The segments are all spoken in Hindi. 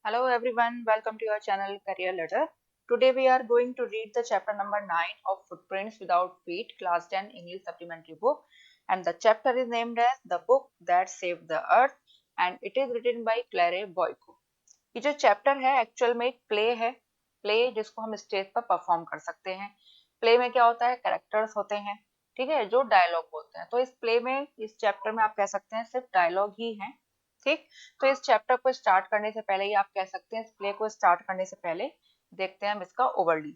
Hello everyone, welcome to your channel Career Ladder. Today we are going to read the chapter number 9 of Footprints Without Feet, Class 10 English Supplementary Book, and the chapter is named as The Book That Saved the Earth and it is written by Claire Boyko. ये जो चैप्टर है एक्चुअल में एक प्ले है, प्ले जिसको हम स्टेज पर परफॉर्म कर सकते हैं। प्ले में क्या होता है, कैरेक्टर्स होते हैं, ठीक है, जो डायलॉग बोलते हैं। तो इस प्ले में, इस चैप्टर में आप कह सकते हैं सिर्फ डायलॉग ही हैं, ठीक। तो इस चैप्टर को स्टार्ट करने से पहले, या आप कह सकते हैं इस प्ले को स्टार्ट करने से पहले देखते हैं हम इसका overview.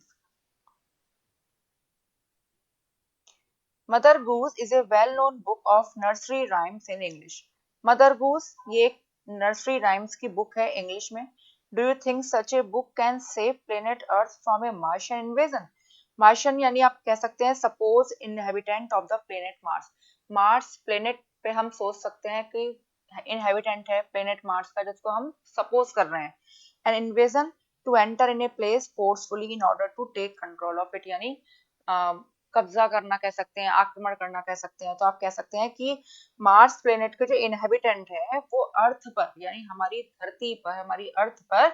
Mother goose is a well known book of nursery rhymes in English. Mother goose ये एक नर्सरी राइम्स की बुक है इंग्लिश में। Do you think such a book can save planet earth from A Martian invasion? Martian यानी आप कह सकते हैं suppose inhabitant of the planet Mars. Mars planet पे हम सोच सकते हैं कि इनहेबिटेंट है प्लेनेट मार्स का, जिसको हम सपोज कर रहे हैं। An invasion to enter in a place forcefully in order to take control of it, यानी कब्जा करना कह सकते हैं, आक्रमण करना कह सकते हैं। तो आप कह सकते हैं कि मार्स प्लेनेट के जो इनहेबिटेंट है वो अर्थ पर, यानी हमारी धरती पर, हमारी अर्थ पर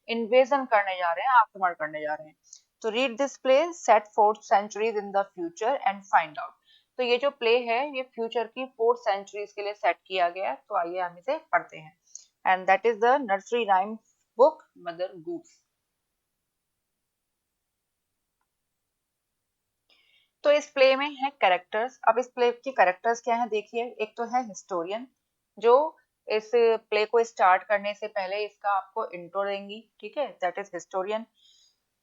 इन्वेजन करने जा रहे हैं, आक्रमण करने जा रहे हैं। तो read this play set 4th centuries in the future and find out. तो ये जो प्ले है ये फ्यूचर की 4th सेंचुरीज के लिए सेट किया गया है। तो आइए हम इसे पढ़ते हैं। And that is the nursery rhyme book mother goose. तो इस प्ले में है कैरेक्टर्स। अब इस प्ले के कैरेक्टर्स क्या है देखिए। एक तो है हिस्टोरियन, जो इस प्ले को स्टार्ट करने से पहले इसका आपको इंट्रो देंगी, ठीक है, दैट इज हिस्टोरियन।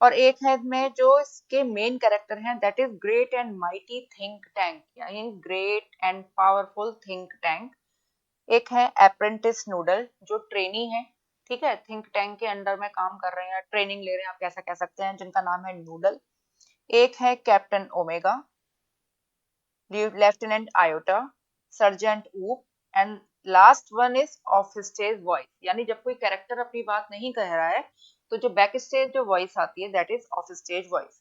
और एक है में जो इसके मेन कैरेक्टर हैं, that is great and mighty think tank, यानी great and powerful think tank. एक है अप्रेंटिस नूडल, जो ट्रेनी है, ठीक है, थिंक टैंक के अंडर में काम कर रहे हैं, ट्रेनिंग ले रहे हैं, आप कैसा कह सकते हैं, जिनका नाम है नूडल। एक है captain Omega, lieutenant Iota, sergeant Oop, and last one is off stage voice, यानी जब कोई कैरेक्टर अपनी बात नहीं कह रहा है तो जो बैक स्टेज जो वॉइस आती है that is off stage voice.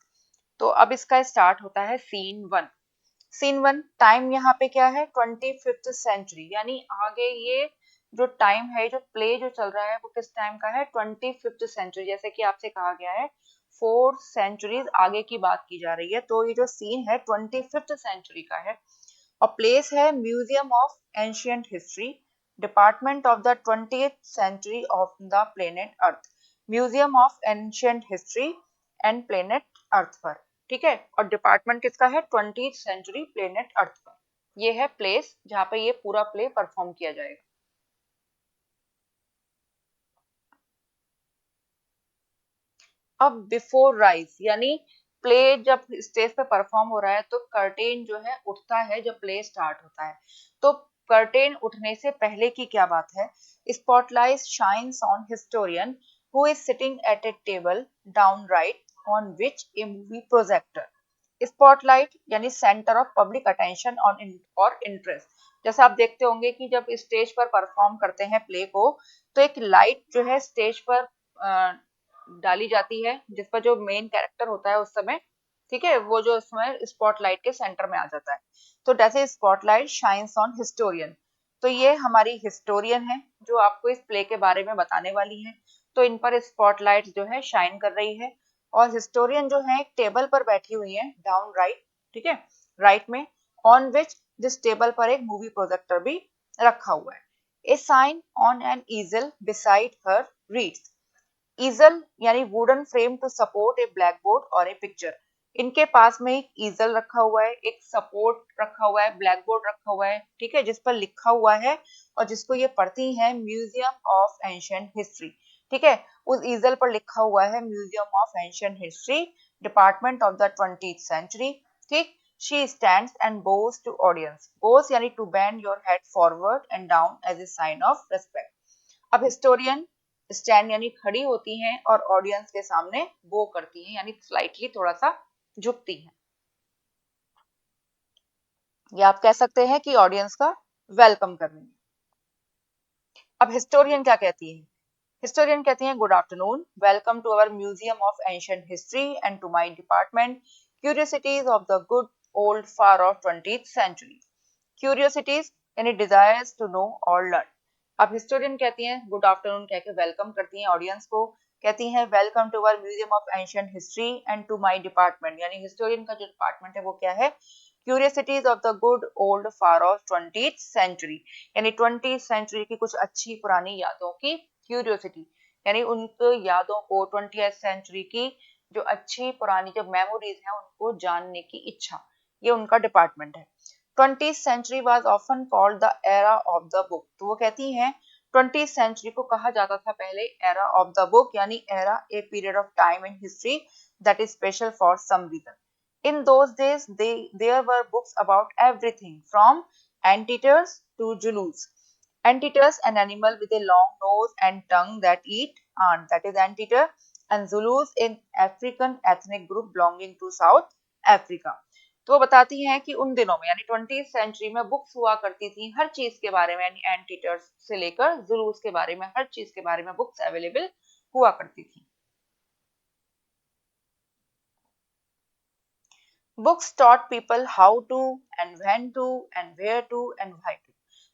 तो अब इसका स्टार्ट होता है सीन 1। सीन 1 टाइम यहाँ पे क्या है, 25th सेंचुरी, यानी आगे ये जो टाइम है, जो प्ले जो चल रहा है वो किस टाइम का है, 25th सेंचुरी। जैसे कि आपसे कहा गया है 4 सेंचुरीज आगे की बात की जा रही है, तो ये जो सीन है 25th सेंचुरी का है। और प्लेस है museum of ancient history, department of the 20th century of the planet Earth. Museum of ancient history and planet Earth पर, ठीक है। और डिपार्टमेंट किसका है, 20th सेंचुरी प्लेनेट अर्थ पर। ये है प्लेस जहाँ पे ये पूरा प्ले परफॉर्म किया जाएगा। अब बिफोर राइज, यानी प्ले जब स्टेज पे परफॉर्म हो रहा है तो कर्टेन जो है उठता है जब प्ले स्टार्ट होता है। तो कर्टेन उठने से पहले की क्या बात है, spotlight shines on historian who is sitting at a table down right on which a movie projector. Spotlight यानी centre of public attention on और इंटरेस्ट। जैसे आप देखते होंगे कि जब स्टेज पर परफॉर्म करते हैं प्ले को, तो एक लाइट जो है स्टेज पर डाली जाती है, जिस पर जो मेन कैरेक्टर होता है उस समय, ठीक है, वो जो उसमें स्पॉटलाइट के सेंटर में आ जाता है। तो जैसे स्पॉटलाइट शाइन्स ऑन हिस्टोरियन, तो ये हमारी हिस्टोरियन है जो आपको इस प्ले के बारे में बताने वाली है। तो इन पर स्पॉटलाइट जो है शाइन कर रही है। और हिस्टोरियन जो है एक टेबल पर बैठी हुई है डाउन राइट, ठीक है, राइट में, ऑन विच जिस टेबल पर एक मूवी प्रोजेक्टर भी रखा हुआ है। A sign on an easel beside her reads. Easel यानी wooden frame to support a black board और ए पिक्चर। इनके पास में एक ईजल रखा हुआ है, एक सपोर्ट रखा हुआ है, ब्लैक बोर्ड रखा हुआ है, ठीक है, जिस पर लिखा हुआ है और जिसको ये पढ़ती है म्यूजियम ऑफ एंशियंट हिस्ट्री, ठीक है। उस ईजल पर लिखा हुआ है museum of ancient history, department of the 20th century, ठीक। She stands and bows to audience. Bows यानी to bend your head forward and down as a sign of respect. अब हिस्टोरियन स्टैंड यानी खड़ी होती हैं और ऑडियंस के सामने बो करती हैं, यानी स्लाइटली थोड़ा सा झुकती हैं। या आप कह सकते हैं कि ऑडियंस का वेलकम कर रही हैं। अब हिस्टोरियन क्या कहती है, हिस्टोरियन कहती हैं good afternoon, welcome to our museum of ancient history and to my department curiosities of the good old far of 20th century. Curiosities यानी डिजायर्स टू नो और लर्न। अब हिस्टोरियन कहती हैं गुड आफ्टरनून कह के वेलकम करती हैं ऑडियंस को, कहती हैं welcome to our museum of ancient history and to my department, यानी हिस्टोरियन का जो डिपार्टमेंट है वो क्या है, curiosities of the good old far of 20th century, यानी 20th सेंचुरी की कुछ अच्छी पुरानी यादों की क्यूरियोसिटी, यानी उनको यादों को 20th सेंचुरी की जो अच्छी पुरानी जो मेमोरीज हैं उनको जानने की इच्छा, ये उनका डिपार्टमेंट है। 20th century was often called the era of the book, तो वो कहती हैं 20th century को कहा जाता था पहले era of the book, यानी era a period of time in history that is special for some reason. In those days there were books about everything from anteaters to Zulus. Anteaters, an animal with a long nose and tongue that eat ant, that is anteater, and Zulus, an African ethnic group belonging to South Africa. तो वो बताती हैं कि उन दिनों में यानी 20th सेंचुरी में बुक्स हुआ करती थी हर चीज के बारे में, यानी एंटीटर्स से लेकर जुलूस के बारे में, हर चीज के बारे में बुक्स अवेलेबल हुआ करती थी। Books taught people how to and when to and where to and why to,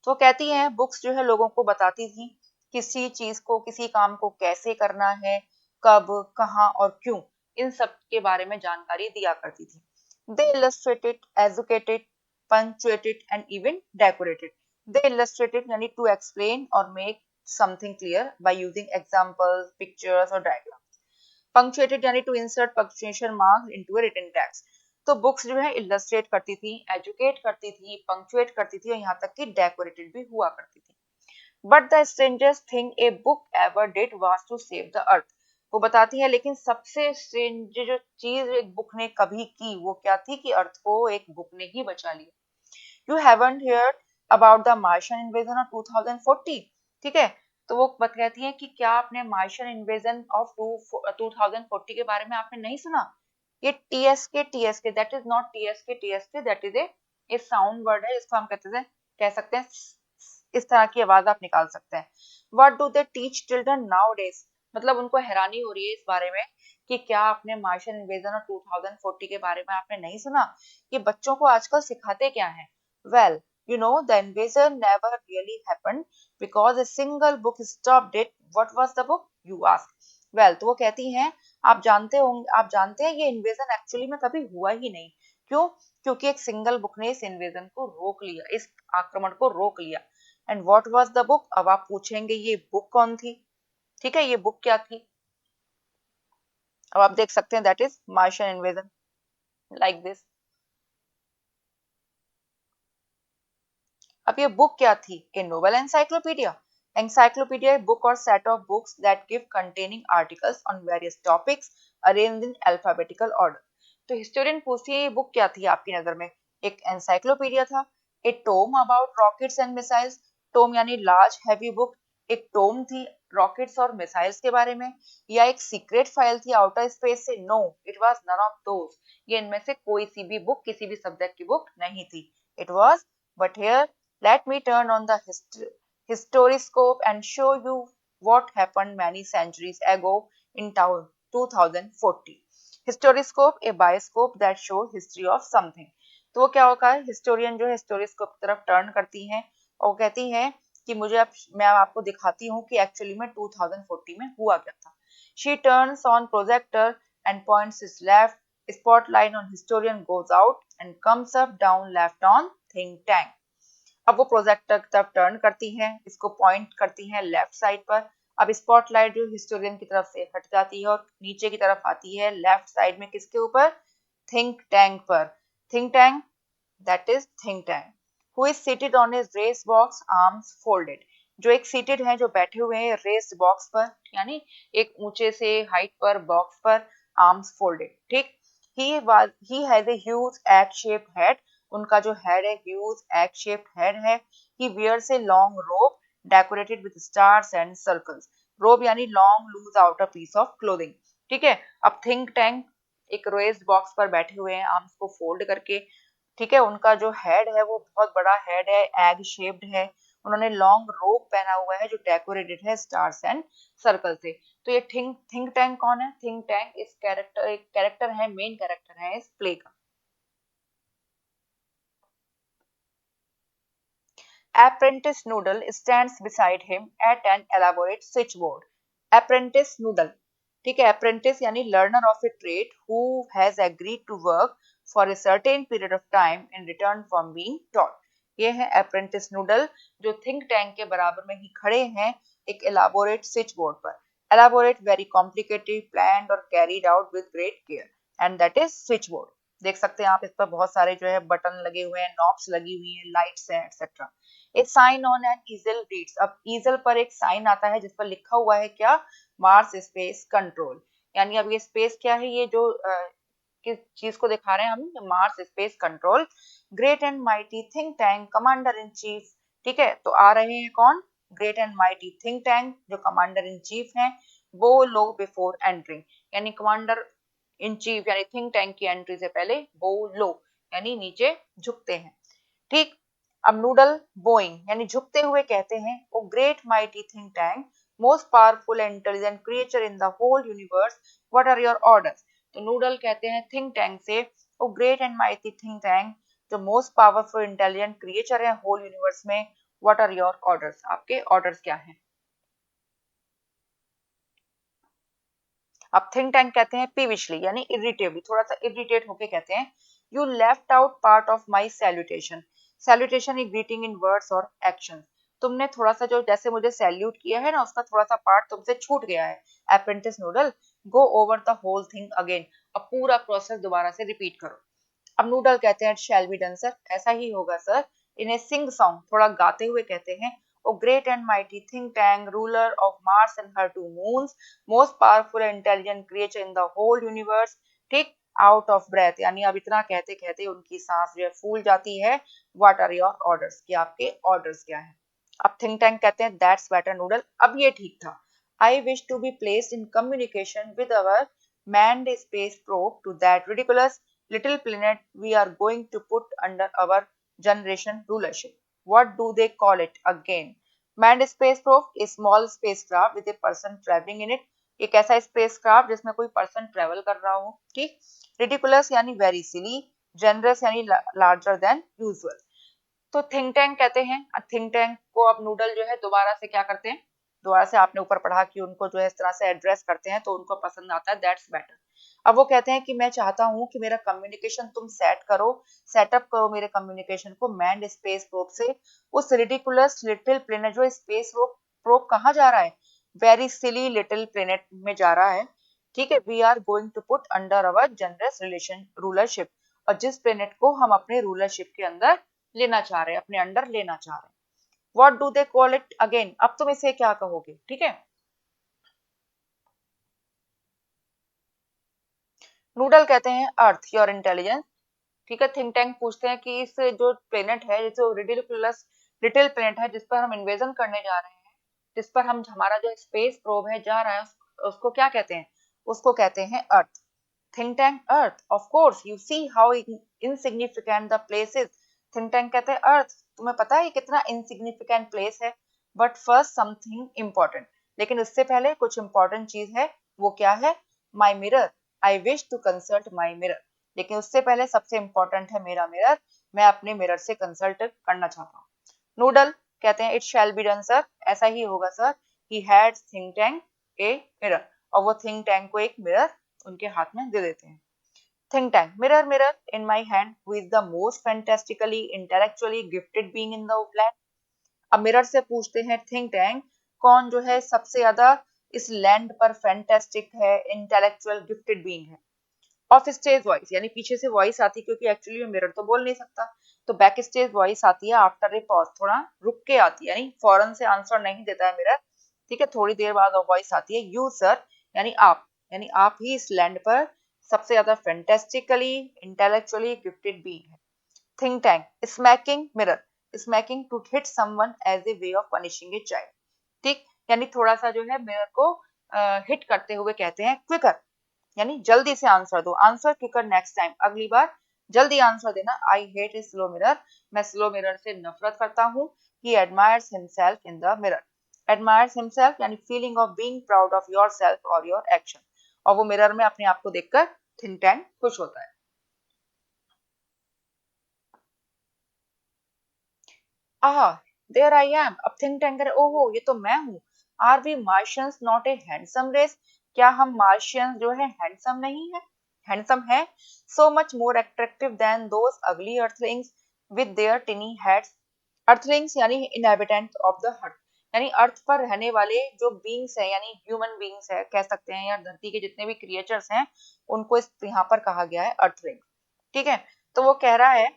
तो कहती हैं बुक्स जो है लोगों को बताती थी किसी चीज को, किसी काम को कैसे करना है, कब, कहाँ और क्यों, इन सब के बारे में जानकारी दिया करती थी। They illustrated, educated, punctuated and even decorated. They illustrated यानी to explain or make something clear by using examples, pictures or diagrams. Punctuated यानी to insert punctuation marks into a written text. तो बुक्स जो है इलस्ट्रेट करती थी, एजुकेट करती थी, पंक्चुएट करती थी और यहाँ तक कि डेकोरेटेड भी हुआ करती थी। But the strangest thing a book ever did was to save the Earth, वो बताती है लेकिन सबसे स्ट्रेंज जो चीज एक बुक ने कभी की वो क्या थी कि अर्थ को एक बुक ने ही बचा लिया। You haven't heard about the Martian invasion of 2040, ठीक है, तो वो कहती है कि क्या आपने मार्शियन इन्वेजन ऑफ 2040 के बारे में आपने नहीं सुना। ये TSK that is not TSK that is a sound word है, इसको हम कहते हैं, कह सकते हैं इस तरह की आवाज आप निकाल सकते हैं। What do they teach children now days, मतलब उनको हैरानी हो रही है इस बारे में कि क्या आपने मार्शियन इन्वेजन और 2040 के बारे में आपने नहीं सुना, कि बच्चों को आजकल सिखाते क्या है। Well you know the invasion never really happened because a single book stopped it. What was the book you ask? Well तो वो कहती हैं आप जानते होंगे, आप जानते हैं ये इन्वेजन एक्चुअली में कभी हुआ ही नहीं। क्यों? क्योंकि एक सिंगल बुक ने इस इन्वेजन को रोक लिया, इस आक्रमण को रोक लिया। And what was the book, अब आप पूछेंगे ये बुक कौन थी, ठीक है, ये बुक क्या थी। अब आप देख सकते हैं that is Martian invasion, like this. अब ये बुक क्या थी, a noble encyclopedia. Encyclopedia book और set of books that give containing articles on various topics arranged in alphabetical order. तो हिस्टोरियन पूछती है ये बुक क्या थी आपकी नजर में, एक एनसाइक्लोपीडिया था, a tome about rockets and missiles, tome यानी लार्ज हैवी बुक, एक टोम थी रॉकेट्स और मिसाइल्स के बारे में, या एक सीक्रेट फाइल थी आउटर स्पेस से। No, it was none of those, ये इनमें से कोई सी भी बुक किसी भी सब्जेक्ट की बुक नहीं थी। It was, but here let me turn on the historiscope and show you what happened many centuries ago in 2040. Historiscope, a bioscope that shows history of something. तो वो क्या होगा, हिस्टोरियन जो है हिस्टोरिस्कोप की तरफ टर्न करती हैं और कहती हैं कि मैं आपको दिखाती हूँ कि एक्चुअली में 2040 में हुआ क्या था। She turns on projector and points its left. Spotlight on historian goes out and comes up down left on think tank. अब वो प्रोजेक्टर की तरफ टर्न करती हैं, इसको पॉइंट करती हैं लेफ्ट साइड पर। अब स्पॉटलाइट जो हिस्टोरियन की तरफ से हट जाती है और नीचे की तरफ आती है लेफ्ट साइड में, किसके ऊपर, थिंक टैंक पर। Think tank that is think tank who is seated on his raised box arms folded, जो एक सीटेड है जो बैठे हुए हैं रेस्ड बॉक्स पर, यानी एक ऊंचे से हाइट पर बॉक्स पर, आर्म्स फोल्डेड, ठीक। He has a huge egg shaped head, उनका जो हेड है ह्यूज एग शेप्ड हेड है। He wears a long robe decorated with stars and circles, robe यानी long loose outer piece of clothing, ठीक है। अब थिंक टैंक एक रेस्ड बॉक्स पर बैठे हुए हैं आर्म्स को फोल्ड करके, ठीक है, उनका जो हेड है वो बहुत बड़ा हेड है, एग शेप्ड है, उन्होंने लॉन्ग रोब पहना हुआ है जो डेकोरेटेड है स्टार्स एंड सर्कल से। तो ये थिंक थिंक टैंक कौन है, थिंक टैंक इस कैरेक्टर, एक कैरेक्टर है, मेन कैरेक्टर है इस प्ले का। Apprentice Noodle stands beside him at an elaborate switchboard. Apprentice Noodle, ठीक है, apprentice यानी learner of a trade who has agreed to work for a certain period of time in return from being taught. ये है apprentice noodle जो think tank के बराबर में ही खड़े हैं एक elaborate switchboard पर. Elaborate, very complicated, planned और carried out with great care, and that is switchboard. देख सकते हैं आप इस पर बहुत सारे जो है बटन लगे हुए हैं, नॉब्स लगी हुई हैं, लाइट्स हैं, etcetera. A sign on an easel reads. अब ईजल पर एक साइन आता है जिस पर लिखा हुआ है क्या, मार्स स्पेस कंट्रोल. यानी अब ये स्पेस क्या है, ये जो किस चीज को दिखा रहे हैं हम, Mars space control. Great and mighty think tank commander in chief. ठीक है, तो आ रहे हैं कौन, great and mighty think tank जो कमांडर इन चीफ हैं. वो लो बिफोर एंट्रिंग, यानी कमांडर इन चीफ यानी थिंक टैंक की एंट्री से पहले वो लो यानी नीचे झुकते हैं. ठीक. अब नूडल बोइंग यानी झुकते हुए कहते हैं, O great mighty think tank, most powerful and intelligent creature in the whole universe, what are your orders. तो नूडल कहते हैं थिंक टैंक से, O great and mighty think tank जो मोस्ट पावरफुल इंटेलिजेंट क्रिएचर है होल यूनिवर्स में, व्हाट आर योर ऑर्डर्स, आपके ऑर्डर्स क्या हैं. अब थिंक टैंक कहते हैं पीविशली यानी इरिटेबली, थोड़ा सा इरिटेट होके कहते हैं, you left out part of my salutation. Salutation एक ग्रीटिंग इन वर्ड्स और एक्शन. तुमने थोड़ा सा जो जैसे मुझे सैल्यूट किया है ना उसका थोड़ा सा पार्ट तुमसे छूट गया है. Apprentice Noodle, go over the whole thing again. अब पूरा प्रोसेस दोबारा से रिपीट करो. अब नूडल कहते हैं शैल बी डन सर, ऐसा ही होगा सर. इन्हें सिंग सॉन्ग थोड़ा गाते हुए कहते हैं, O great and mighty think tank ruler of Mars and her two moons, most powerful and intelligent creature in the whole universe. ठीक. आउट ऑफ ब्रेथ यानी अब इतना कहते कहते उनकी सांस जो है फूल जाती है. व्हाट आर योर ऑर्डर्स, कि आपके ऑर्डर्स क्या हैं. अब थिंक टैंक कहते हैं दैट्स बेटर नूडल, अब ये ठीक था. I wish to be placed in communication with our manned space probe to that ridiculous little planet we are going to put under our generation rulership. What do they call it again? Manned space probe, a small spacecraft with a person traveling in it. एक ऐसा spacecraft जिसमें कोई person travel कर रहा हो. ठीक. Ridiculous यानी very silly, generous यानी larger than usual. तो थिंक टैंक कहते हैं, थिंक टैंक को अब नूडल जो है दोबारा से क्या करते हैं, दोबारा से आपने ऊपर पढ़ा कि उनको जो है इस तरह से एड्रेस करते हैं तो उनको पसंद आता है, दैट्स बेटर. अब वो कहते हैं कि मैं चाहता हूं कि मेरा कम्युनिकेशन तुम सेट करो, सेटअप करो मेरे कम्युनिकेशन को मैन्ड स्पेस प्रोब से उस रिडिकुलस लिटिल प्लेनेट, जो स्पेस प्रोब कहाँ जा रहा है, वेरी सिली लिटिल प्लेनेट में जा रहा है. ठीक है, we are going to put under our generous relation rulership, और जिस प्लेनेट को हम अपने रूलरशिप के अंदर लेना चाह रहे हैं, अपने अंडर लेना चाह रहे हैं. What do they call it again, अब तुम इसे क्या कहोगे. ठीक है. नूडल कहते हैं अर्थ योर इंटेलिजेंस. ठीक है, थिंक टैंक पूछते हैं कि इस जो प्लेनेट है, जो रिडिकुलस लिटिल प्लेनेट है जिस पर हम इन्वेजन करने जा रहे हैं, जिस पर हम हमारा जो स्पेस प्रोब है जा रहा है, उसको क्या कहते हैं, उसको कहते हैं earth. Think tank earth, of course you see how insignificant the place is. Think tank कहते हैं अर्थ, तुम्हें पता है ये कितना इनसिग्निफिकेंट प्लेस है. बट फर्स्ट समथिंग इंपॉर्टेंट, लेकिन उससे पहले कुछ इंपॉर्टेंट चीज है. वो क्या है, my mirror, I wish to consult my mirror. लेकिन उससे पहले सबसे इंपॉर्टेंट है मेरा मिरर, मैं अपने मिरर से कंसल्ट करना चाहता हूँ. नूडल कहते हैं it shall be done sir, ऐसा ही होगा sir. He had think tank a mirror, और वो थिंक टैंक को एक मिरर उनके हाथ में दे देते हैं. Think tank, mirror mirror in my hand who is the most fantastically intellectually gifted being in the land. अब मिरर से पूछते हैं थिंक टैंक, कौन जो है सबसे ज्यादा इस लैंड पर फैंटास्टिक है, इंटेलेक्चुअल गिफ्टेड बीइंग है. ऑफ स्टेज वॉइस यानी पीछे से वॉइस आती है, क्योंकि एक्चुअली में मिरर तो बोल नहीं सकता, तो बैक स्टेज वॉइस आती है आफ्टर ए पॉज, थोड़ा रुक के आती है, यानी फौरन से आंसर नहीं देता है मिरर. ठीक है, थोड़ी देर बाद वॉइस आती है, यू सर यानी आप ही इस लैंड पर सबसे ज्यादा फैंटास्टिकली इंटेलेक्चुअली गिफ्टेड बीइंग है. Think tank, smacking mirror, smacking to hit someone as a way of punishing a child. ठीक, यानी थोड़ा सा जो है मिरर को हिट करते हुए कहते हैं क्विकर, यानी जल्दी से आंसर दो, आंसर क्विकर नेक्स्ट टाइम, अगली बार जल्दी आंसर देना. I hate a slow mirror, मैं स्लो मिरर से नफरत करता हूँ. He admires himself in the mirror. Admires himself यानी feeling of being proud of yourself और योर एक्शन, और वो मिरर में अपने आप को देखकर थिंक टैंक खुश होता है. Ah, there I am. अब थिंक टैंक करे, ओहो ये तो मैं हूँ। Are we Martians not a handsome race, क्या हम मार्शियंस जो है हैंडसम नहीं है, हैंडसम है, so much more attractive than those ugly earthlings with their tiny heads. Earthlings यानी इनहेबिटेंट्स ऑफ द अर्थ, यानी अर्थ पर रहने वाले जो बींग्स है, यानी ह्यूमन बींग्स है कह सकते हैं, या धरती के जितने भी क्रिएचर्स हैं उनको इस यहाँ पर कहा गया है अर्थलिंग। ठीक है, तो वो कह रहा है,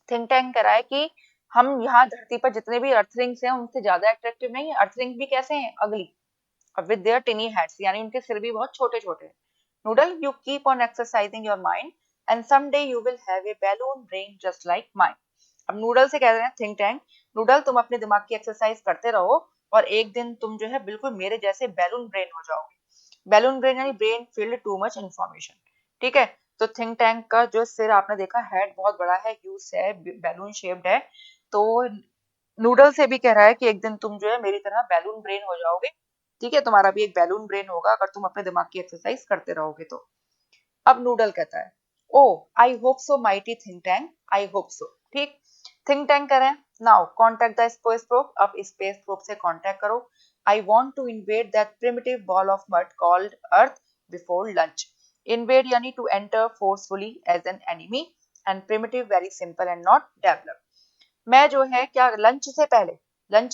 थिंक टैंक कह रहा है कि हम यहाँ धरती पर जितने भी अर्थलिंग्स हैं उनसे ज्यादा अट्रैक्टिव नहीं है। अर्थलिंग्स भी कैसे हैं, अगली, with their tiny heads, यानी उनके सिर भी बहुत छोटे छोटे हैं। Noodle, you keep on exercising your mind and someday you will have a balloon brain just like mine. अब नूडल से कह रहे हैं थिंक टैंक, नूडल तुम अपने दिमाग की एक्सरसाइज करते रहो और एक दिन तुम जो है बिल्कुल मेरे जैसे बैलून ब्रेन हो जाओगे। बैलून ब्रेन यानी brain field too much information. ठीक है, तो थिंक टैंक का जो सिर आपने देखा, हेड बहुत बड़ा है, ह्यूज है, बैलून शेप्ड है। तो नूडल से भी कह रहा है कि एक दिन तुम जो है मेरी तरह बैलून ब्रेन हो जाओगे। ठीक है, तुम्हारा भी एक बैलून ब्रेन होगा अगर तुम अपने दिमाग की एक्सरसाइज करते रहोगे तो। अब नूडल कहता है, O I hope so mighty think tank, I hope so. ठीक, थिंक टैंक करें, now contact the space probe, अब स्पेस प्रोब से कॉन्टेक्ट करो। I want to invade that primitive ball of mud called earth before lunch. Invade यानी to enter forcefully as an enemy, and primitive very simple and not develop. मैं जो है क्या, लंच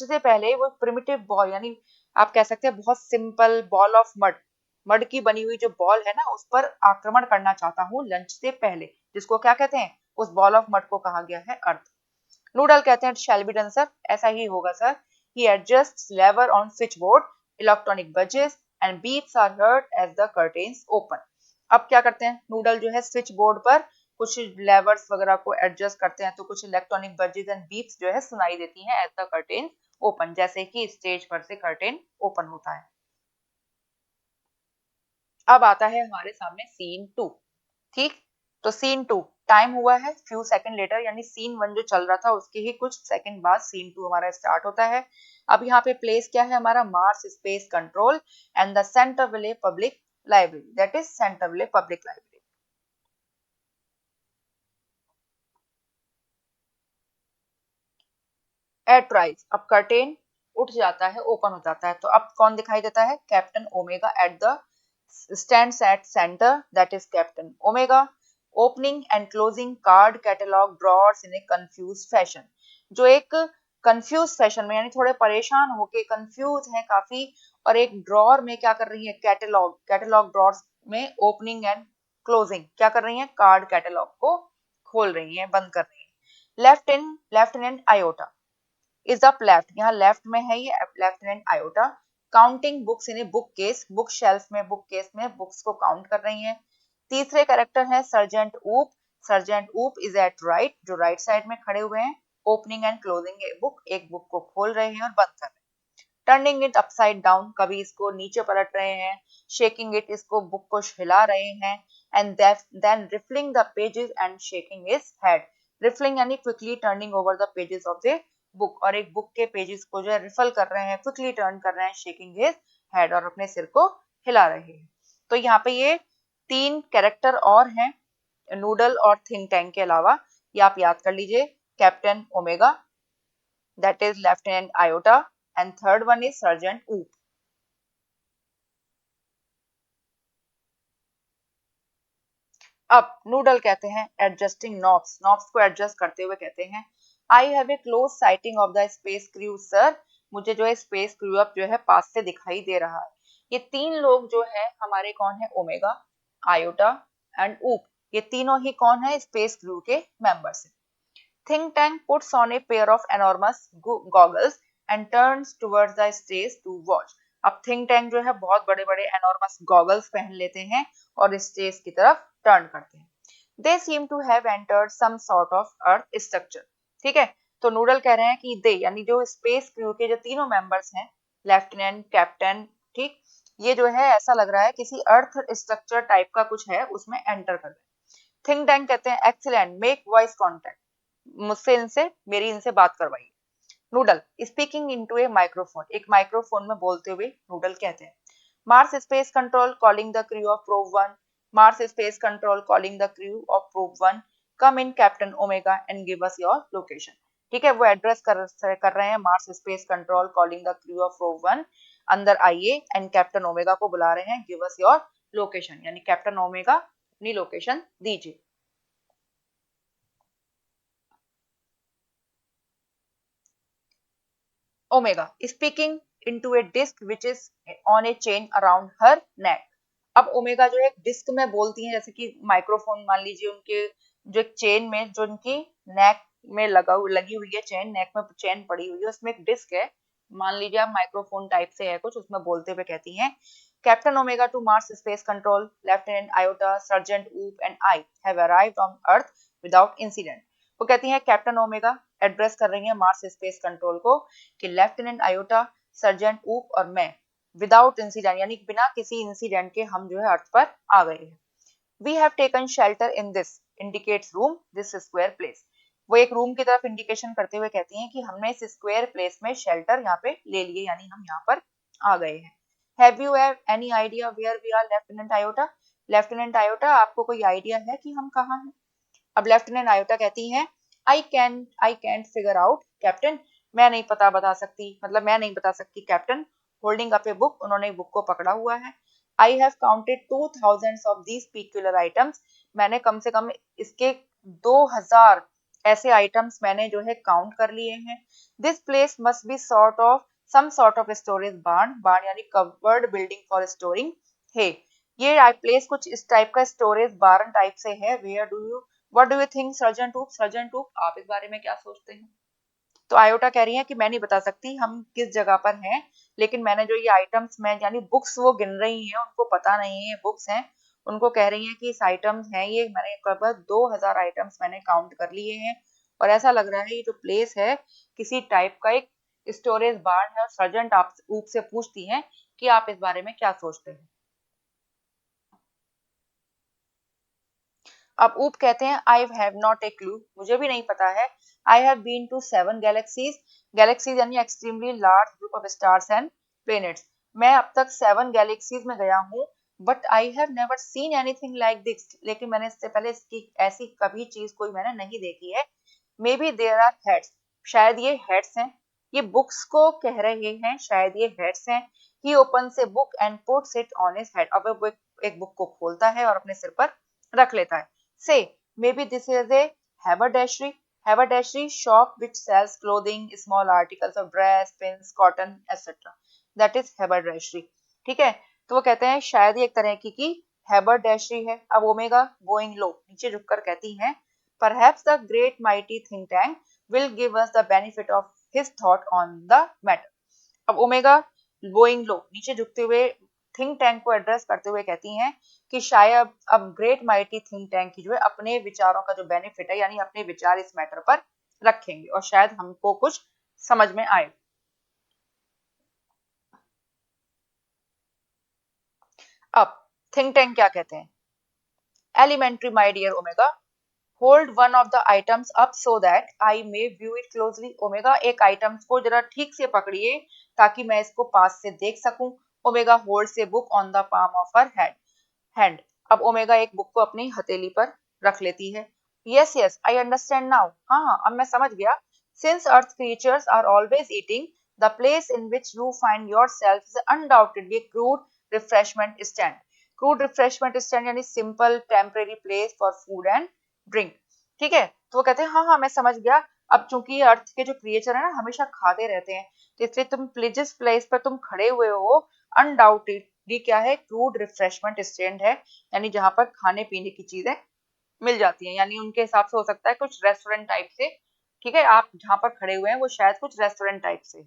से पहले वो प्रिमिटिव बॉल, यानी आप कह सकते हैं बहुत simple ball of mud, mud की बनी हुई जो बॉल है ना उस पर आक्रमण करना चाहता हूँ लंच से पहले, जिसको क्या कहते हैं, उस बॉल ऑफ मड को कहा गया है अर्थ। नूडल कहते हैं शैल बी डन सर, ऐसा ही होगा sir. He adjusts lever on switch board, electronic buzzes and beeps are heard as the curtains open. अब क्या करते हैं, नूडल जो है स्विच बोर्ड पर कुछ लेवर्स वगैरह को एडजस्ट करते हैं तो कुछ इलेक्ट्रॉनिक बजेस एंड बीप्स जो है सुनाई देती हैं एज द कर्टेन ओपन, जैसे कि स्टेज पर से कर्टेन ओपन होता है। अब आता है हमारे सामने सीन टू। ठीक, तो सीन टू, टाइम हुआ है फ्यू सेकंड लेटर, यानी सीन वन जो चल रहा था उसके ही कुछ सेकंड बाद सीन टू हमारा स्टार्ट होता है। अब यहाँ पे प्लेस क्या है हमारा, Mars space control and the Centerville public library, that is Centerville public library. At rise, अब कर्टेन उठ जाता है, ओपन हो जाता है, तो अब कौन दिखाई देता है, captain omega at the stands at center, that is Captain Omega, opening and closing card catalog drawers in a confused fashion, जो एक confused fashion में यानी थोड़े परेशान होके confused है काफी, और एक ड्रॉर में क्या कर रही है, कैटलॉग ड्रॉर्स में ओपनिंग एंड क्लोजिंग क्या कर रही है, कार्ड कैटलॉग को खोल रही है, बंद कर रही है। Lieutenant iota is up left, यहाँ लेफ्ट में है ये lieutenant iota, counting books in a book case, book shelf में, बुक केस में बुक्स को काउंट कर रही हैं। तीसरे कैरेक्टर है सर्जेंट ऊप, सर्जेंट ऊप इज एट राइट, जो राइट साइड में खड़े हुए हैं, opening and closing a book, एक बुक को खोल रहे हैं और बंद कर रहे हैं। टर्निंग इट अपसाइड डाउन, कभी इसको नीचे पलट रहे हैं, शेकिंग इट, इसको बुक को हिला रहे हैं, and then riffling the pages and shaking his head. Riffling यानी quickly turning over the pages of the book, और एक बुक के पेजेस को जो है रिफल कर रहे हैं, क्विकली टर्न कर रहे हैं, शेकिंग हिज हेड, और अपने सिर को हिला रहे हैं। तो यहाँ पे ये तीन कैरेक्टर और हैं नूडल और थिंक टैंक के अलावा, ये आप याद कर लीजिए, Captain Omega, that is Lieutenant Iota, and third one is Sergeant Oop. अब नूडल कहते हैं एडजस्टिंग नॉब्स, नॉब्स को एडजस्ट करते हुए कहते हैं, I have a close sighting of the space crew sir, मुझे जो है स्पेस क्रू अब जो है पास से दिखाई दे रहा है। ये तीन लोग जो है हमारे कौन है, ओमेगा, आयोटा एंड ऊप, ये तीनों ही कौन है, स्पेस क्रू के मेंबर्स हैं। Think Tank puts on a pair of enormous goggles and turns towards the stage to watch. अब थिंक टैंक जो है बहुत बड़े बड़े एनॉर्मस गॉगल्स पहन लेते हैं और स्टेज की तरफ टर्न करते हैं। They seem to have entered some sort of earth structure. ठीक है, तो नूडल कह रहे हैं कि दे यानी जो स्पेस क्रू के जो तीनों मेंबर्स हैं, लेफ्टिनेंट, कैप्टन, ठीक, ये जो है ऐसा लग रहा है किसी अर्थ स्ट्रक्चर टाइप का कुछ है उसमें एंटर कर रहे हैं। थिंक टैंक कहते हैं एक्सीलेंट, मेक वॉइस कॉन्टेक्ट, मुझसे इनसे मेरी इनसे बात करवाइए। नूडल स्पीकिंग इनटू ए माइक्रोफोन, एक माइक्रोफोन में बोलते हुए नूडल कहते हैं, Mars space control calling the crew of probe one, Mars space control calling the crew of probe one, come in captain omega and give us your location. ठीक है, वो एड्रेस कर रहे हैं Mars space control calling the crew of row 1 अंदर आइए एंड कैप्टन ओमेगा को बुला रहे हैं गिव अस योर लोकेशन, यानी कैप्टन ओमेगा अपनी लोकेशन दीजिए। Omega speaking into a disk which is on a chain around her neck. अब ओमेगा जो है एक डिस्क में बोलती है, जैसे कि माइक्रोफोन मान लीजिए उनके जो एक चेन में जो उनकी नेक में लगी हुई है चेन, नेक में चेन पड़ी हुई है, उसमें एक डिस्क है, मान लीजिए आप माइक्रोफोन टाइप से है कुछ, उसमें बोलते हुए कहती हैं captain Omega to Mars space control lieutenant Iota sergeant Oop and I have arrived on earth without incident. वो कहती है कैप्टन ओमेगा एड्रेस कर रही है मार्स स्पेस कंट्रोल को कि लेफ्टिनेंट आयोटा सर्जेंट ऊप और मैं विदाउट इंसिडेंट यानी बिना किसी इंसिडेंट के हम जो है अर्थ पर आ गए हैं। We have taken shelter in this indicates room this square place. वो एक रूम की तरफ इंडिकेशन करते हुए कहती हैं कि हमने इस स्क्वायर प्लेस में शेल्टर यहाँ पे ले लिए, यानी हम यहाँ पर आ गए हैं। Have you have any idea where we are Lieutenant Iota? Lieutenant Iota आपको कोई आइडिया है कि हम कहाँ हैं? अब लेफ्टिनेंट आयोटा कहती हैं I can't figure out captain, मैं नहीं पता बता सकती, मतलब मैं नहीं बता सकती captain. Holding up a book, उन्होंने बुक को पकड़ा हुआ है। I have counted 2000 of these peculiar items, मैंने कम से कम इसके 2000 ऐसे आइटम्स मैंने जो है काउंट कर लिए हैं। This place must be sort of some sort of storage barn, barn यानी कवर्ड बिल्डिंग फॉर स्टोरिंग है। ये प्लेस कुछ इस टाइप का स्टोरेज बार्न टाइप से है। Where do you what do you think Sergeant Oop? Sergeant Oop आप इस बारे में क्या सोचते हैं? तो आयोटा कह रही है कि मैं नहीं बता सकती हम किस जगह पर हैं, लेकिन मैंने जो ये आइटम्स में यानी बुक्स वो गिन रही हैं, उनको पता नहीं है बुक्स हैं, उनको कह रही हैं कि इस आइटम्स हैं ये, मैंने लगभग 2000 आइटम्स मैंने काउंट कर लिए हैं और ऐसा लग रहा है ये जो प्लेस है किसी टाइप का एक स्टोरेज बार्न है। और सर्जेंट आप ऊप से पूछती हैं कि आप इस बारे में क्या सोचते हैं। अब ऊप कहते हैं I have not a clue, मुझे भी नहीं पता है। I have been to 7 galaxies, galaxies यानी extremely large group of stars and planets, मैं अब तक 7 गैलेक्सीज में गया हूँ। But I have never seen anything like this, लेकिन मैंने इससे पहले इसकी ऐसी कभी चीज कोई मैंने नहीं देखी है। Maybe there are heads, शायद ये हेड्स हैं, ये बुक्स को कह रहे हैं, शायद ये हेड्स हैं। He opens a book and puts it on his head, अब वो एक बुक को खोलता है और अपने सिर पर रख लेता है। Say, maybe this is a haberdashery, haberdashery shop which sells clothing, small articles of dress, pins, cotton, etc. That is haberdashery. ठीक है, तो वो कहते हैं शायद ये एक तरह की haberdashery है। अब ओमेगा गोइंग लो नीचे झुककर कहती हैं perhaps the great mighty think tank will give us the benefit of his thought on the matter. अब ओमेगा गोइंग लो नीचे झुकते हुए थिंक टैंक को एड्रेस करते हुए कहती हैं कि शायद अब ग्रेट माइटी थिंक टैंक की जो है अपने विचारों का जो बेनिफिट है, यानी अपने विचार इस मैटर पर रखेंगे और शायद हमको कुछ समझ में आए। अब थिंक टैंक क्या कहते हैं? Elementary my dear Omega, hold one of the items up so that I may view it closely. Omega एक आइटम्स को जरा ठीक से पकड़िए ताकि मैं इसको पास से देख सकूं। Omega holds a book on the palm of her hand. अब ओमेगा एक बुक को अपनी हथेली पर रख लेती है। Yes yes I understand now, हाँ हाँ अब मैं समझ गया। Since earth creatures are always eating, the place in which you find yourself is undoubtedly crude refreshment stand. Crude refreshment stand यानी simple temporary place for food and drink. ठीक है, तो वो कहते हैं हाँ हाँ मैं समझ गया। अब चूंकि अर्थ के जो क्रिएचर है ना हमेशा खाते रहते हैं, तो इसलिए तुम जिस प्लेस पर तुम खड़े हुए हो अनडाउटेड ये क्या है? क्रूड रिफ्रेशमेंट स्टैंड है, यानी जहां पर खाने पीने की चीजें मिल जाती हैं, यानी उनके हिसाब से हो सकता है कुछ रेस्टोरेंट टाइप से। ठीक है, आप जहां पर खड़े हुए हैं वो शायद कुछ रेस्टोरेंट टाइप से है।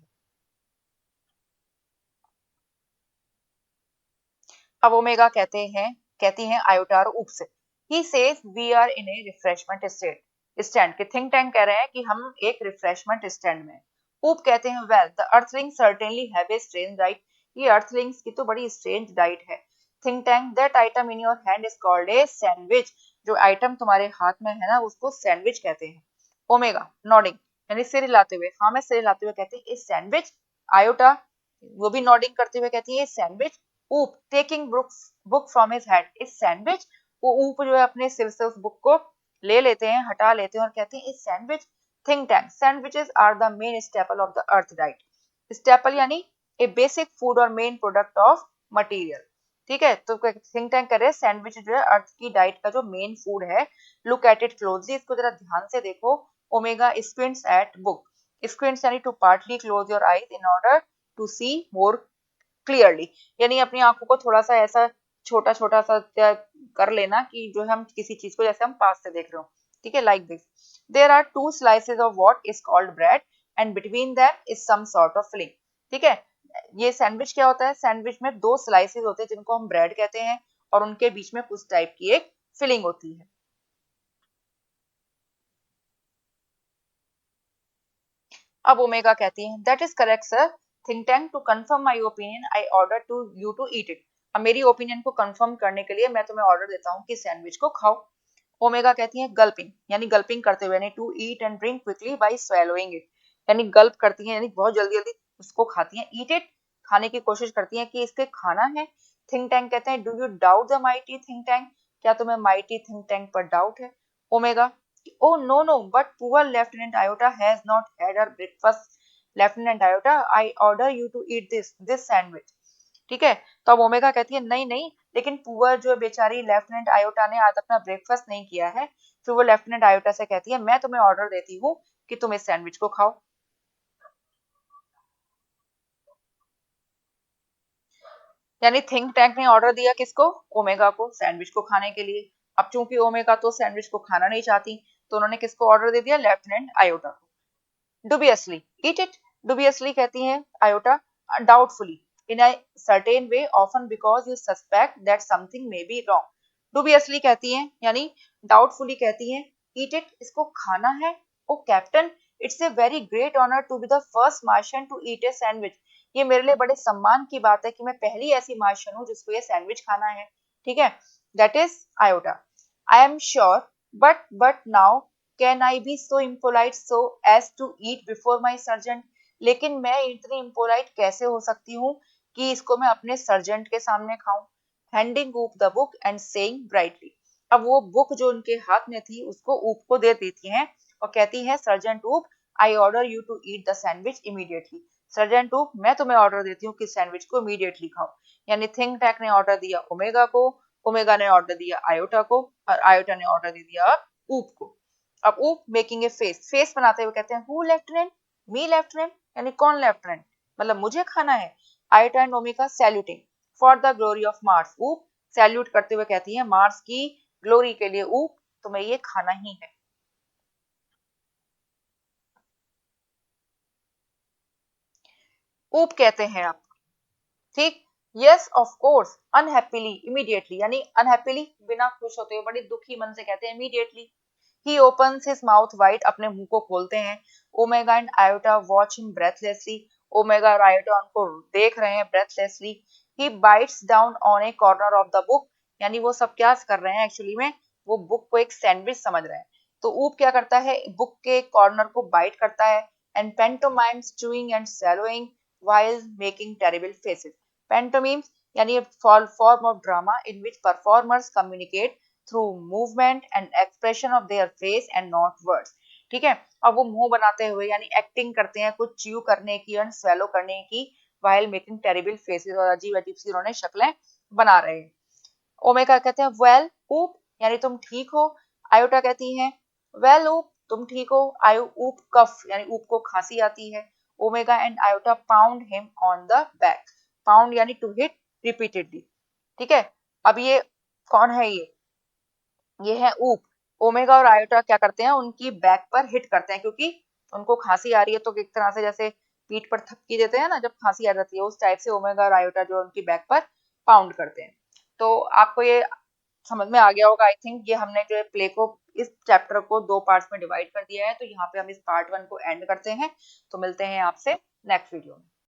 अब ओमेगा कहती हैं आयोटार ऊप से ही says we are in a refreshment stand के थिंक टैंक कह रहे हैं कि हम एक रिफ्रेशमेंट स्टैंड में। ऊप कहते हैं well the earthling certainly have a strange diet, ये अर्थलिंग्स की तो बड़ी स्ट्रेंज डाइट है। Think tank that item in your hand is called a sandwich, जो आइटम तुम्हारे हाथ में है ना उसको सैंडविच कहते हैं। ओमेगा नॉडिंग यानी सिर हिलाते हुए, हाँ मैं सिर हिलाते हुए कहती है इस सैंडविच। आयोटा वो भी नॉडिंग करते हुए कहती है सैंडविच। ऊप taking book from his head इस सैंडविच, वो ऊप जो है अपने सिर से उस बुक को ले लेते हैं, हटा लेते हैं और कहते हैं इस sandwich. Think tank, sandwiches are the main staple of the earth diet. Staple यानी ए बेसिक फूड और मेन प्रोडक्ट ऑफ मटेरियल। ठीक है, तो थिंक टैंक कर रहे हैं सैंडविच जो है अर्थ की डाइट का जो मेन फूड है। लुक एट इट क्लोजली, इसको जरा ध्यान से देखो। Omega squints at book, squints यानी to partly close your eyes in order to see more clearly, यानी अपनी आंखों को थोड़ा सा ऐसा छोटा छोटा सा कर लेना कि जो हम किसी चीज को जैसे हम पास से देख रहे हो। ठीक है, like this, there are two slices of what is called bread and between them is some sort of filling. ठीक है, ये सैंडविच क्या होता है, सैंडविच में दो स्लाइसेस होते हैं जिनको हम ब्रेड कहते हैं और उनके बीच में कुछ टाइप की एक फिलिंग होती है। अब ओमेगा कहती है that is correct sir, think tank to confirm my opinion I order to you to eat it. अब मेरी ओपिनियन को कंफर्म करने के लिए मैं तुम्हें ऑर्डर देता हूँ कि सैंडविच को खाओ। ओमेगा कहती है गल्पिंग, यानी गल्पिंग करते हुए, यानी to eat and drink quickly by swallowing it, यानी गल्प करती है यानी बहुत जल्दी जल्दी उसको खाती है। ईट इट, खाने की कोशिश करती है कि इसके खाना है। थिंक टैंक कहते हैं do you doubt the mighty think tank, क्या तुम्हें माइटी थिंक टैंक पर डाउट है। Omega, oh no, but poor Lieutenant Iota has not had her breakfast. Lieutenant Iota, I order you to eat this sandwich. ठीक है, तो अब ओमेगा कहती है नहीं नहीं, लेकिन पुअर जो बेचारी लेफ्टिनेंट आयोटा ने आज अपना ब्रेकफास्ट नहीं किया है। फिर वो लेफ्टिनेंट आयोटा से कहती है मैं तुम्हें ऑर्डर देती हूँ कि तुम इस सैंडविच को खाओ। यानी थिंक टैंक ने ऑर्डर दिया किसको, ओमेगा को, सैंडविच को खाने के लिए। अब चूंकि ओमेगा तो सैंडविच को खाना नहीं चाहती, तो उन्होंने किसको ऑर्डर दे दिया, लेफ्टिनेंट आयोटा को। Dubiously, eat it. Dubiously कहती है iota, doubtfully, in a certain way, often because you suspect that something may be wrong. Dubiously कहती है यानी doubtfully कहती है eat it, इसको खाना है। O captain, it's a very great honour to be the first Martian to eat a sandwich. ये मेरे लिए बड़े सम्मान की बात है कि मैं पहली ऐसी मार्शियन हूँ जिसको ये सैंडविच खाना है। ठीक है, that is iota. I am sure, but now can I be so impolite so as to eat before my sergeant, लेकिन मैं इतनी इम्पोलाइट कैसे हो सकती हूँ कि इसको मैं अपने सर्जेंट के सामने खाऊं। हैंडिंग ऊप the book and saying brightly, अब वो बुक जो उनके हाथ में थी उसको ऊप को दे देती हैं और कहती है sergeant Oop, I order you to eat the sandwich immediately. Sergeant Oop, मैं तुम्हें ऑर्डर देती हूँ कि सैंडविच को इमीडिएटली खाओ। यानी थिंक टैंक ने ऑर्डर दिया ओमेगा को, ओमेगा ने ऑर्डर दिया आयोटा को, और आयोटा ने ऑर्डर दे दिया ऊप को। अब ऊप मेकिंग ए फेस, फेस बनाते हुए कहते हैं हु लेफ्टिनेंट, मी लेफ्टिनेंट, यानी कौन लेफ्टिनेंट, मतलब मुझे खाना है। Iota and omega saluting for the glory of Mars, ऊप सैल्यूट करते हुए कहती है मार्स की ग्लोरी के लिए ऊप तुम्हें ये खाना ही है। ऊप कहते हैं आप, ठीक, yes of course, unhappily immediately, यानी अनहैप्पीली बिना खुश होते हुए बड़ी दुखी मन से कहते हैं immediately. He opens his mouth wide, अपने मुंह को खोलते हैं। Omega and Iota watch him breathlessly, Omega और आयोटा उनको देख रहे हैं breathlessly. He bites down on a corner of the book, यानी वो सब क्या कर रहे हैं एक्चुअली में, वो बुक को एक सैंडविच समझ रहे हैं। तो ऊप क्या करता है, बुक के कॉर्नर को बाइट करता है। And pantomimes chewing and swallowing while making terrible faces. Pantomimes यानी form of drama in which performers communicate through movement and expression of their face and not words. ठीक है, अब वो मुंह बनाते हुए यानी एक्टिंग करते हैं कुछ च्यू करने की और स्वेलो करने की, while making terrible faces, और अजीब अजीब सी उन्होंने शक्लें बना रहे हैं। ओमेगा कहते हैं वेल ऊप, यानी तुम ठीक हो। आयोटा कहती है वेल ऊप, तुम ठीक हो। आयो ऊप कफ, यानी ऊप को खांसी आती है। Omega and iota pound him on the back, pound यानी टू हिट रिपीटेडली। ठीक है, अब ये कौन है, ये है ऊप। ओमेगा और आयोटा क्या करते हैं, उनकी बैक पर हिट करते हैं, क्योंकि उनको खांसी आ रही है, तो एक तरह से जैसे पीठ पर थपकी देते हैं ना जब खांसी आ जाती है, उस टाइप से ओमेगा और आयोटा जो उनकी बैक पर पाउंड करते हैं। तो आपको ये समझ में आ गया होगा आई थिंक। ये हमने जो प्ले को, इस चैप्टर को दो पार्ट्स में डिवाइड कर दिया है, तो यहाँ पे हम इस पार्ट 1 को एंड करते हैं। तो मिलते हैं आपसे नेक्स्ट वीडियो में।